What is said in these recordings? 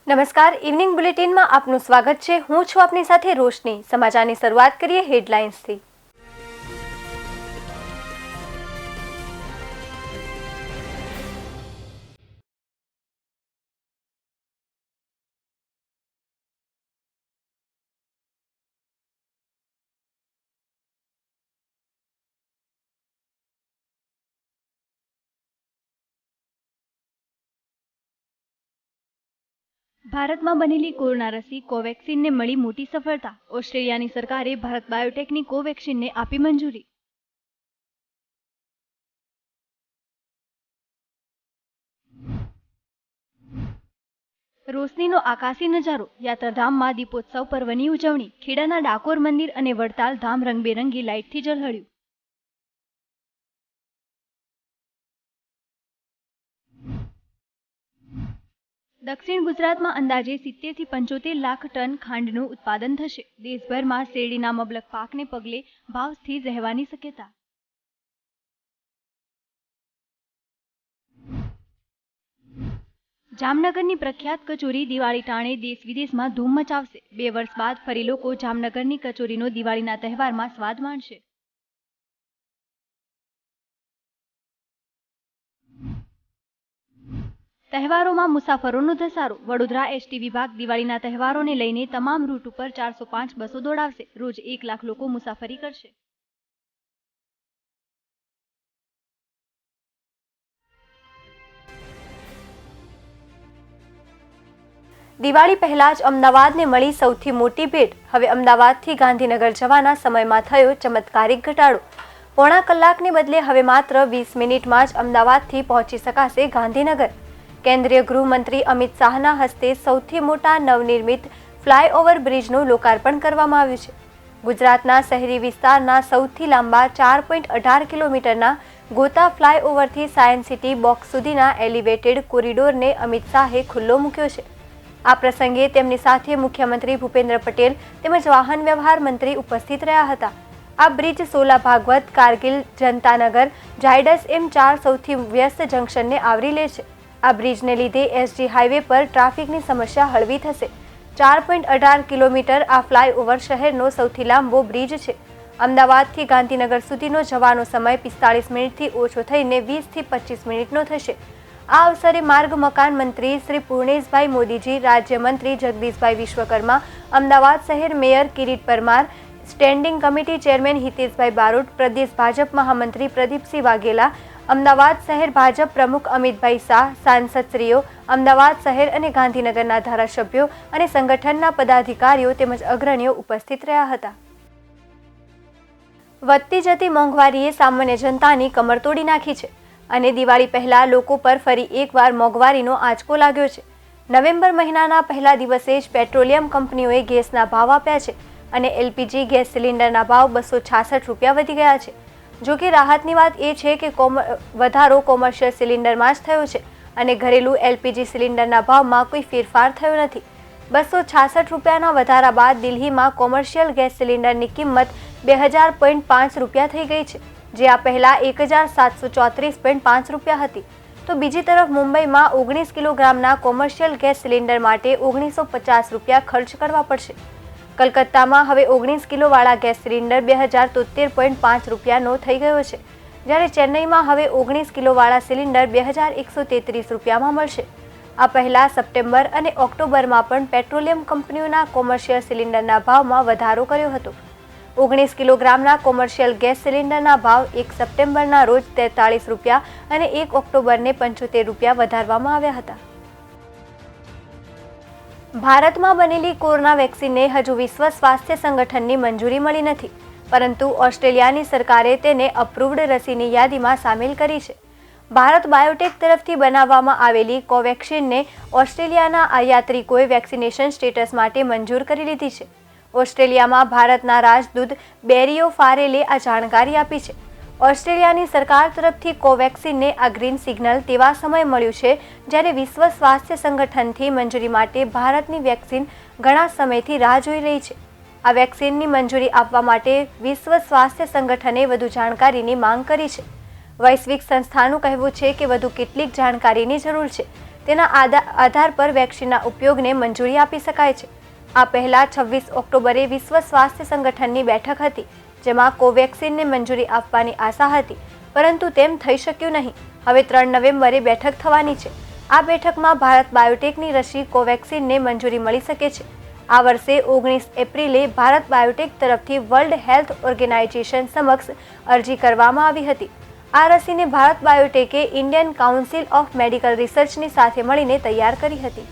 નમસ્કાર, ઇવનિંગ બુલેટિનમાં આપનું સ્વાગત છે। હું છું આપની સાથે રોશની। સમાચારની શરૂઆત કરીએ હેડલાઇન્સથી। ભારતમાં બનેલી કોરોના રસી કોવેક્સિનને મળી મોટી સફળતા। ઓસ્ટ્રેલિયાની સરકારે ભારત બાયોટેકની કોવેક્સિનને આપી મંજૂરી। રોશનીનો આકાશી નજારો। યાત્રાધામમાં દીપોત્સવ પર્વની ઉજવણી। ખેડાના ડાકોર મંદિર અને વડતાલ ધામ રંગબેરંગી લાઇટથી ઝળહળ્યું। દક્ષિણ ગુજરાતમાં અંદાજે 70 થી 75 લાખ ટન ખાંડનું ઉત્પાદન થશે। દેશભરમાં શેરડીના મબલક પાકને પગલે ભાવ સ્થિર રહેવાની શક્યતા। જામનગરની પ્રખ્યાત કચોરી દિવાળી ટાણે દેશ વિદેશમાં ધૂમ મચાવશે। 2 વર્ષ બાદ ફરી લોકો જામનગરની કચોરીનો દિવાળીના તહેવારમાં સ્વાદ માણશે। તહેવારોમાં મુસાફરોનો ધસારો। વડોદરા એસટી વિભાગ દિવાળીના તહેવારોને લઈને તમામ રૂટ ઉપર 405 બસો દોડાવશે। રોજ 1 લાખ લોકો મુસાફરી કરશે। દિવાળી પહેલા જ અમદાવાદને મળી સૌથી મોટી ભેટ। હવે અમદાવાદથી ગાંધીનગર જવાના સમયમાં થયો ચમત્કારિક ઘટાડો। પોણા કલાકને બદલે હવે માત્ર 20 મિનિટમાં જ અમદાવાદથી પહોંચી શકાશે ગાંધીનગર। કેન્દ્રીય ગૃહમંત્રી અમિત શાહના હસ્તે સૌથી મોટા નવનિર્મિત ફ્લાયઓવર બ્રિજનું લોકાર્પણ કરવામાં આવ્યું છે। ગુજરાતના શહેરી વિસ્તારના સૌથી લાંબા 4.18 કિલોમીટરના ગોતા ફ્લાયઓવરથી સાયન્સ સિટી બોક્સ સુધીના એલિવેટેડ કોરિડોરને અમિત શાહે ખુલ્લો મૂક્યો છે। આ પ્રસંગે તેમની સાથે મુખ્યમંત્રી ભૂપેન્દ્ર પટેલ તેમજ વાહન વ્યવહાર મંત્રી ઉપસ્થિત રહ્યા હતા। આ બ્રિજ સોલા ભાગવત, કારગિલ, જનતાનગર, ઝાયડસ એમ 4 સૌથી વ્યસ્ત જંકશનને આવરી લે છે। આ બ્રિજને લીધે એસજી હાઈવે પર ટ્રાફિકની સમસ્યા હળવી થશે। 4.18 કિલોમીટર આ ફ્લાયઓવર શહેરનો સૌથી લાંબો બ્રિજ છે। અમદાવાદથી ગાંધીનગર સુધીનો જવાનો સમય 45 મિનિટથી ઓછો થઈને 20 થી 25 મિનિટનો થશે। આ અવસરે માર્ગ મકાન મંત્રી શ્રી પૂર્ણેશભાઈ મોદીજી, રાજ્યમંત્રી જગદીશભાઈ વિશ્વકર્મા, અમદાવાદ શહેર mayor Kirit Parmar, standing committee chairman Hiteshbhai Barot, પ્રદેશ ભાજપ મહામંત્રી પ્રદીપસિંહ વાઘેલા, અમદાવાદ શહેર ભાજપ પ્રમુખ અમિતભાઈ શાહ, સાંસદશ્રીઓ, અમદાવાદ શહેર અને ગાંધીનગરના ધારાસભ્યો અને સંગઠનના પદાધિકારીઓ તેમજ અગ્રણીઓ ઉપસ્થિત રહ્યા હતા। વધતી જતી મોંઘવારીએ સામાન્ય જનતાની કમર તોડી નાખી છે અને દિવાળી પહેલા લોકો પર ફરી એકવાર મોંઘવારીનો આંચકો લાગ્યો છે। નવેમ્બર મહિનાના પહેલા દિવસે જ પેટ્રોલિયમ કંપનીઓએ ગેસના ભાવ આપ્યા છે અને એલપીજી ગેસ સિલિન્ડરના ભાવ 266 રૂપિયા વધી ગયા છે। જો કે રાહતની વાત એ છે કે વધારો કોમર્શિયલ સિલિન્ડરમાં જ થયો છે અને ઘરેલું એલપીજી સિલિન્ડરના ભાવમાં કોઈ ફેરફાર થયો નથી। 266 રૂપિયાના વધારા બાદ દિલ્હીમાં કોમર્શિયલ ગેસ સિલિન્ડરની કિંમત 2000.5 રૂપિયા થઈ ગઈ છે, જે આ પહેલા 1734.5 રૂપિયા હતી। તો બીજી તરફ મુંબઈમાં 19 કિલોગ્રામના કોમર્શિયલ ગેસ સિલિન્ડર માટે 1950 રૂપિયા ખર્ચ કરવા પડશે। કલકત્તામાં હવે 19 કિલોવાળા ગેસ સિલિન્ડર 2073.5 રૂપિયાનો થઈ ગયો છે, જ્યારે ચેન્નઈમાં હવે 19 કિલોવાળા સિલિન્ડર 2133 રૂપિયામાં મળશે। આ પહેલા સપ્ટેમ્બર અને ઓક્ટોબરમાં પણ પેટ્રોલિયમ કંપનીઓના કોમર્શિયલ સિલિન્ડરના ભાવમાં વધારો કર્યો હતો। 19 કિલોગ્રામના કોમર્શિયલ ગેસ સિલિન્ડરના ભાવ 1 સપ્ટેમ્બરના રોજ 43 રૂપિયા અને 1 ઓક્ટોબરને 75 રૂપિયા વધારવામાં આવ્યા હતા। ભારતમાં બનેલી કોરોના વેક્સિનને હજુ વિશ્વ સ્વાસ્થ્ય સંગઠનની મંજૂરી મળી નથી, પરંતુ ઓસ્ટ્રેલિયાની સરકારે તેને અપ્રૂવ્ડ રસીની યાદીમાં સામેલ કરી છે। ભારત બાયોટેક તરફથી બનાવવામાં આવેલી કોવેક્સિનને ઓસ્ટ્રેલિયાના યાત્રિકોએ વેક્સિનેશન સ્ટેટસ માટે મંજૂર કરી લીધી છે। ઓસ્ટ્રેલિયામાં ભારતના રાજદૂત બેરીઓ ફારેલે આ જાણકારી આપી છે। ઓસ્ટ્રેલિયાની સરકાર તરફથી કોવેક્સિનને આ ગ્રીન સિગ્નલ તેવા સમય મળ્યું છે જ્યારે વિશ્વ સ્વાસ્થ્ય સંગઠનથી મંજૂરી માટે ભારતની વેક્સિન ઘણા સમયથી રાહ જોઈ રહી છે। આ વેક્સિનની મંજૂરી આપવા માટે વિશ્વ સ્વાસ્થ્ય સંગઠને વધુ જાણકારીની માંગ કરી છે। વૈશ્વિક સંસ્થાનું કહેવું છે કે વધુ કેટલીક જાણકારીની જરૂર છે, તેના આધાર પર વેક્સિનના ઉપયોગને મંજૂરી આપી શકાય છે. આ પહેલા 26 ઓક્ટોબરે વિશ્વ સ્વાસ્થ્ય સંગઠનની બેઠક હતી, જેમાં કોવેક્સિનને મંજૂરી આપવાની આશા હતી, પરંતુ તેમ થઈ શક્યું નહીં. હવે 3 નવેમ્બરે બેઠક થવાની છે. આ બેઠકમાં ભારત બાયોટેકની રસી કોવેક્સિનને મંજૂરી મળી શકે છે. આ વર્ષે 19 એપ્રિલે ભારત બાયોટેક તરફથી વર્લ્ડ હેલ્થ ઓર્ગેનાઇઝેશન સમક્ષ અરજી કરવામાં આવી હતી. આ રસીને ભારત બાયોટેકે ઇન્ડિયન કાઉન્સિલ ઓફ મેડિકલ રિસર્ચની સાથે મળીને તૈયાર કરી હતી.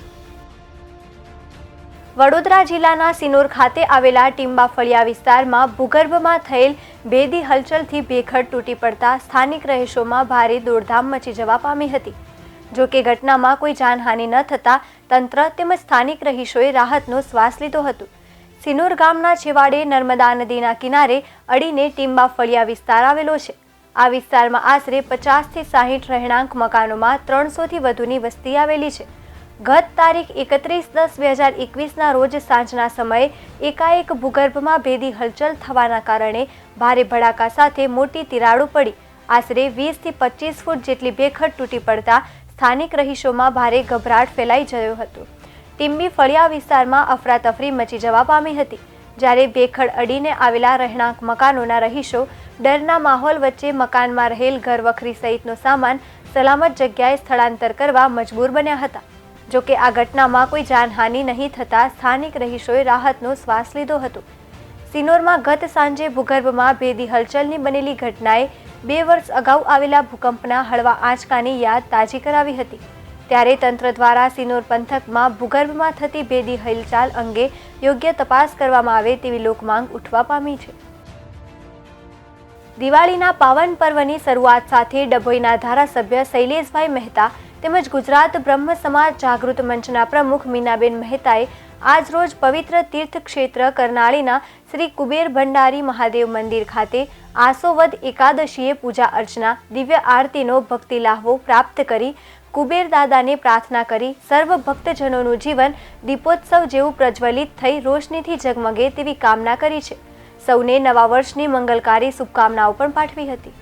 વડોદરા જિલ્લાના સિનોર ખાતે આવેલા ટીંબા ફળિયા વિસ્તારમાં ભૂગર્ભમાં થયેલ ભેદી હલચલથી ભેખડ તૂટી પડતા સ્થાનિક રહીશોમાં ભારે દોડધામ મચી જવા પામી હતી. જો કે ઘટનામાં કોઈ જાનહાનિ ન થતાં તંત્ર તેમજ સ્થાનિક રહીશોએ રાહતનો શ્વાસ લીધો હતો. સિનોર ગામના છેવાડે નર્મદા નદીના કિનારે અડીને ટીંબા ફળિયા વિસ્તાર આવેલો છે. આ વિસ્તારમાં આશરે 50 થી 60 રહેણાંક મકાનોમાં 300થી વધુની વસ્તી આવેલી છે. ગત તારીખ 31/10/2021ના રોજ સાંજના સમયે એકાએક ભૂગર્ભમાં ભેદી હલચલ થવાના કારણે ભારે ભડાકા સાથે મોટી તિરાડો પડી આશરે 20 થી 25 ફૂટ જેટલી ભેખડ તૂટી પડતા સ્થાનિક રહીશોમાં ભારે ગભરાટ ફેલાઈ ગયો હતો. ટીંબી ફળિયા વિસ્તારમાં અફરાતફરી મચી જવા પામી હતી, જ્યારે ભેખડ અડીને આવેલા રહેણાંક મકાનોના રહીશો ડરના માહોલ વચ્ચે મકાનમાં રહેલ ઘરવખરી સહિતનો સામાન સલામત જગ્યાએ સ્થળાંતર કરવા મજબૂર બન્યા હતા. જો કે આ ઘટનામાં કોઈ જાનહાનિ નહીં થતાં સ્થાનિક રહીશોએ રાહતનો શ્વાસ લીધો હતો. સિનોરમાં ગત સાંજે ભૂગર્ભમાં ભેદી હલચલની બનેલી ઘટનાએ 2 વર્ષ અગાઉ આવેલા ભૂકંપના હળવા આંચકાની યાદ તાજી કરાવી હતી. ત્યારે તંત્ર દ્વારા સિનોર પંથકમાં ભૂગર્ભમાં થતી ભેદી હલચાલ અંગે યોગ્ય તપાસ કરવામાં આવે તેવી લોકમાંગ ઉઠવા પામી છે. દિવાળીના પાવન પર્વની શરૂઆત સાથે ડભોઈના ધારાસભ્ય શૈલેષભાઈ મહેતા તેમજ ગુજરાત બ્રહ્મ સમાજ જાગૃત મંચના પ્રમુખ મીનાબેન મહેતાએ આજ રોજ પવિત્ર તીર્થ ક્ષેત્ર કરનાળીના શ્રી કુબેર ભંડારી મહાદેવ મંદિર ખાતે આસોવદ એકાદશીએ પૂજા અર્ચના દિવ્ય આરતીનો ભક્તિ લાહવો પ્રાપ્ત કરી કુબેર દાદાને પ્રાર્થના કરી સર્વ ભક્તજનોનું જીવન દીપોત્સવ જેવું પ્રજ્વલિત થઈ રોશનીથી ઝગમગે તેવી કામના કરી છે. સૌને નવા વર્ષની મંગલકારી શુભકામનાઓ પણ પાઠવી હતી.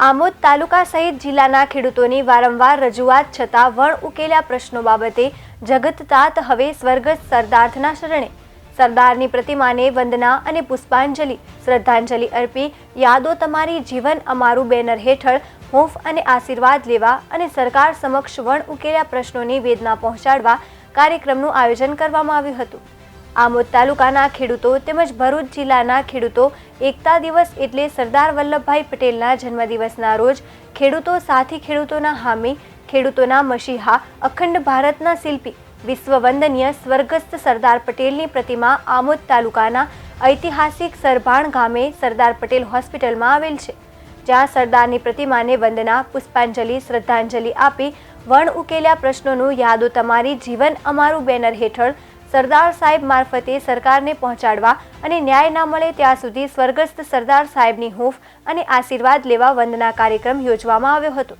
આમોદ તાલુકા સહિત જિલ્લાના ખેડૂતોની વારંવાર રજૂઆત છતાં વણ ઉકેલ્યા પ્રશ્નો બાબતે જગતતાત હવે સ્વર્ગસ્થ સરદારના શરણે. સરદારની પ્રતિમાને વંદના અને પુષ્પાંજલિ શ્રદ્ધાંજલિ અર્પી યાદો તમારી જીવન અમારું બેનર હેઠળ હૂંફ અને આશીર્વાદ લેવા અને સરકાર સમક્ષ વણ ઉકેલ્યા પ્રશ્નોની વેદના પહોંચાડવા કાર્યક્રમનું આયોજન કરવામાં આવ્યું હતું. આમોદ તાલુકાના ખેડૂતો તેમજ ભરૂચ જિલ્લાના ખેડૂતો એકતા દિવસ એટલે સરદાર વલ્લભભાઈ પટેલના જન્મદિવસના રોજ ખેડૂતો સાથી ખેડૂતોના હામી ખેડૂતોના મસીહા અખંડ ભારતના શિલ્પી વિશ્વવંદનીય સ્વર્ગસ્થ સરદાર પટેલની પ્રતિમા આમોદ તાલુકાના ઐતિહાસિક સરભાણ ગામે સરદાર પટેલ હોસ્પિટલમાં આવેલ છે, જ્યાં સરદારની પ્રતિમાને વંદના પુષ્પાંજલિ શ્રદ્ધાંજલિ આપી વણ ઉકેલ્યા પ્રશ્નોનું યાદો તમારી જીવન અમારું બેનર હેઠળ સરદાર સાહેબ મારફતે સરકારને પહોંચાડવા અને ન્યાય ના મળે ત્યાં સુધી સ્વર્ગસ્થ સરદાર સાહેબની હૂંફ અને આશીર્વાદ લેવા વંદના કાર્યક્રમ યોજવામાં આવ્યો હતો.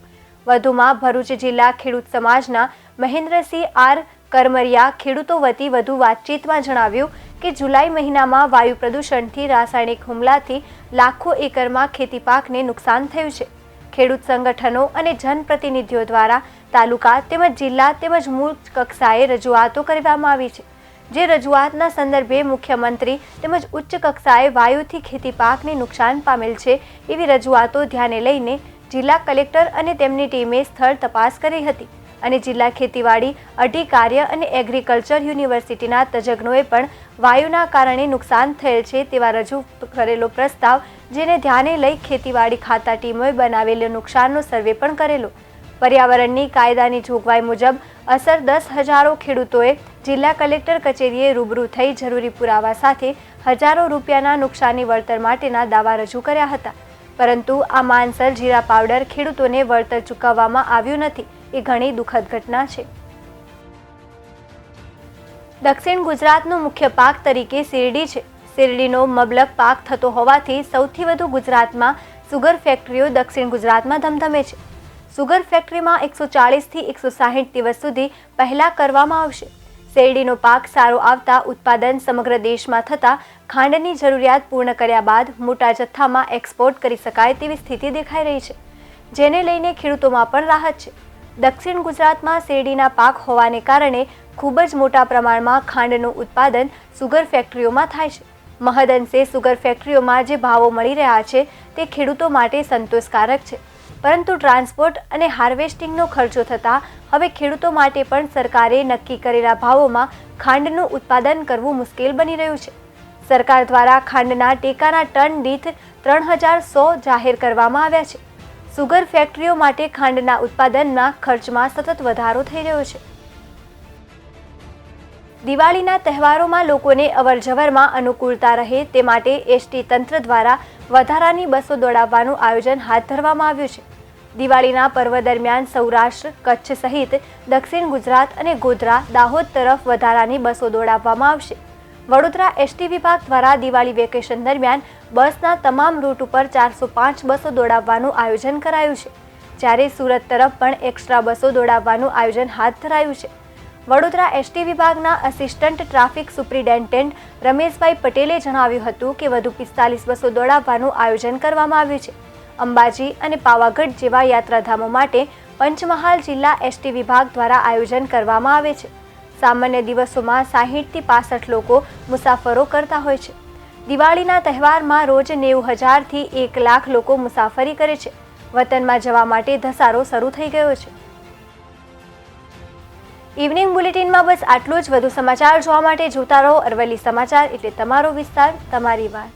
વધુમાં ભરૂચ જિલ્લા ખેડૂત સમાજના મહેન્દ્રસિંહ આર કરમરિયા ખેડૂતો વતી વધુ વાતચીતમાં જણાવ્યું કે જુલાઈ મહિનામાં વાયુ પ્રદૂષણથી રાસાયણિક હુમલાથી લાખો એકરમાં ખેતી પાકને નુકસાન થયું છે. ખેડૂત સંગઠનો અને જનપ્રતિનિધિઓ દ્વારા તાલુકા તેમજ જિલ્લા તેમજ મૂળ કક્ષાએ રજૂઆતો કરવામાં આવી છે, જે રજૂઆતના સંદર્ભે મુખ્યમંત્રી તેમજ ઉચ્ચ કક્ષાએ વાયુથી ખેતી પાકને નુકસાન પામેલ છે એવી રજૂઆતો ધ્યાને લઈને જિલ્લા કલેક્ટર અને તેમની ટીમે સ્થળ તપાસ કરી હતી અને જિલ્લા ખેતીવાડી અધિકાર્ય અને એગ્રીકલ્ચર યુનિવર્સિટીના તજજ્ઞોએ પણ વાયુના કારણે નુકસાન થયેલ છે તેવા રજૂ કરેલો પ્રસ્તાવ, જેને ધ્યાને લઈ ખેતીવાડી ખાતા ટીમોએ બનાવેલો નુકસાનનો સર્વે પણ કરેલો. પર્યાવરણની કાયદાની જોગવાઈ મુજબ અસર 10,000 ખેડૂતોએ જિલ્લા કલેક્ટર કચેરીએ રૂબરૂ થઈ જરૂરી પુરાવા સાથે હજારો રૂપિયાના નુકસાની વળતર માટેના દાવા રજૂ કર્યા હતા, પરંતુ આ માનસર જીરા પાવડર ખેડૂતોને વળતર ચૂકવવામાં આવ્યું નથી એ ઘણી દુઃખદ ઘટના છે. દક્ષિણ ગુજરાતનો મુખ્ય પાક તરીકે શેરડી છે. શેરડીનો મબલક પાક થતો હોવાથી સૌથી વધુ ગુજરાતમાં સુગર ફેક્ટરીઓ દક્ષિણ ગુજરાતમાં ધમધમે છે. સુગર ફેક્ટરીમાં 140 થી 160 દિવસ સુધી પહેલા કરવામાં આવશે. શેરડીનો પાક સારો આવતા ઉત્પાદન સમગ્ર દેશમાં થતા ખાંડની જરૂરિયાત પૂર્ણ કર્યા બાદ મોટા જથ્થામાં એક્સપોર્ટ કરી શકાય તેવી સ્થિતિ દેખાઈ રહી છે, જેને લઈને ખેડૂતોમાં પણ રાહત છે. દક્ષિણ ગુજરાતમાં શેરડીના પાક હોવાને કારણે ખૂબ જ મોટા પ્રમાણમાં ખાંડનું ઉત્પાદન સુગર ફેક્ટરીઓમાં થાય છે. મહદઅંશે સુગર ફેક્ટરીઓમાં જે ભાવો મળી રહ્યા છે તે ખેડૂતો માટે સંતોષકારક છે, પરંતુ ટ્રાન્સપોર્ટ અને હાર્વેસ્ટિંગનો ખર્ચો થતાં હવે ખેડૂતો માટે પણ સરકારે નક્કી કરેલા ભાવોમાં ખાંડનું ઉત્પાદન કરવું મુશ્કેલ બની રહ્યું છે. સરકાર દ્વારા ખાંડના ટેકાના ટન દીઠ 3100 જાહેર કરવામાં આવ્યા છે. સુગર ફેક્ટરીઓ માટે ખાંડના ઉત્પાદનના ખર્ચમાં સતત વધારો થઈ રહ્યો છે. દિવાળીના તહેવારોમાં લોકોને અવરજવરમાં અનુકૂળતા રહે તે માટે એસટી તંત્ર દ્વારા વધારાની બસો દોડાવવાનું આયોજન હાથ ધરવામાં આવ્યું છે. દિવાળીના પર્વ દરમિયાન સૌરાષ્ટ્ર, કચ્છ સહિત દક્ષિણ ગુજરાત અને ગોધરા, દાહોદ તરફ વધારાની બસો દોડાવવામાં આવશે. વડોદરા એસટી વિભાગ દ્વારા દિવાળી વેકેશન દરમિયાન બસના તમામ રૂટ ઉપર 405 બસો દોડાવવાનું આયોજન કરાયું છે, જ્યારે સુરત તરફ પણ એક્સ્ટ્રા બસો દોડાવવાનું આયોજન હાથ ધરાયું છે. વડોદરા એસટી વિભાગના આસિસ્ટન્ટ ટ્રાફિક સુપ્રિન્ટેન્ડન્ટ રમેશભાઈ પટેલે જણાવ્યું હતું કે વધુ 45 બસો દોડાવવાનું આયોજન કરવામાં આવ્યું છે. અંબાજી અને પાવાગઢ જેવા યાત્રાધામો માટે પંચમહાલ જિલ્લા એસટી વિભાગ દ્વારા આયોજન કરવામાં આવે છે. સામાન્ય દિવસોમાં 60 થી 65 લોકો મુસાફરો કરતા હોય છે. દિવાળીના તહેવારમાં રોજ 90,000 થી 1 લાખ લોકો મુસાફરી કરે છે. વતનમાં જવા માટે ધસારો શરૂ થઈ ગયો છે. ઇવનિંગ બુલેટિનમાં બસ આટલું જ. વધુ સમાચાર જોવા માટે જોતા રહો અરવલ્લી સમાચાર, એટલે તમારો વિસ્તાર, તમારી વાત.